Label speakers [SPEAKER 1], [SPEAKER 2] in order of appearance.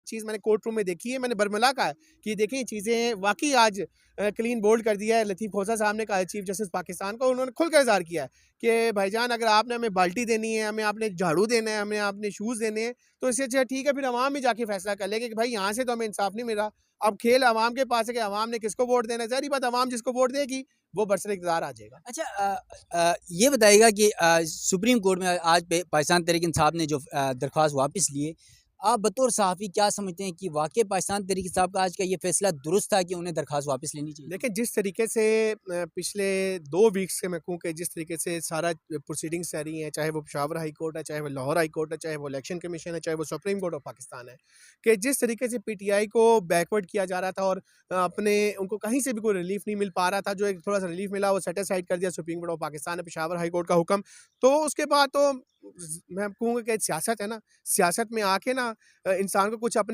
[SPEAKER 1] चीज़ मैंने court room में देखी है, मैंने बरमला का है कि देखिए चीज़ें वाक़ई आज क्लीन बोल्ड कर दिया है। लतीफ़ खोसा साहब ने कहा है, चीफ़ जस्टिस पाकिस्तान को, उन्होंने खुलकर इज़हार किया है कि भाईजान अगर आपने हमें बाल्टी देनी है, हमें आपने झाड़ू देना है, हमें आपने शूज़ देने हैं, तो इससे अच्छा ठीक है फिर अवाम भी जाके फैसला कर लेगी कि भाई यहाँ से तो हमें इंसाफ नहीं मिल रहा। अब खेल अवाम के पास है कि अवाम ने किसको वोट देना है, ज़ाहिर-सी बात अवाम जिसको वोट देगी वो बरसर-ए-इक़्तिदार आ जाएगा।
[SPEAKER 2] अच्छा ये बताइएगा कि सुप्रीम कोर्ट में आज पाकिस्तान तहरीक-ए-इंसाफ ने जो दरख्वास्त वापस ली है, आप बतौर सहाफ़ी क्या समझते हैं कि वाक़ई पाकिस्तान तहरीक-ए-इंसाफ का आज का ये फैसला दुरुस्त था कि उन्हें दरख्वास्त वापस लेनी चाहिए थी?
[SPEAKER 1] देखिए, जिस तरीके से पिछले 2 वीक्स से मैं कहूँ कि जिस तरीके से सारा प्रोसीडिंग्स चल रही हैं, चाहे वो पेशावर हाई कोर्ट है, चाहे वो लाहौर हाई कोर्ट है, चाहे वो इलेक्शन कमीशन है, चाहे वो सुप्रीम कोर्ट ऑफ पाकिस्तान है, कि जिस तरीके से पीटीआई को बैकवर्ड किया जा रहा था और अपने उनको कहीं से भी कोई रिलीफ नहीं मिल पा रहा था, जो एक थोड़ा-सा रिलीफ मिला वो सेट असाइड कर दिया सुप्रीम कोर्ट ऑफ पाकिस्तान ने, पेशावर हाई कोर्ट का हुक्म। तो उसके बाद तो मैं कहूँगा कि सियासत है ना, सियासत में आके ना इंसान को कुछ अपने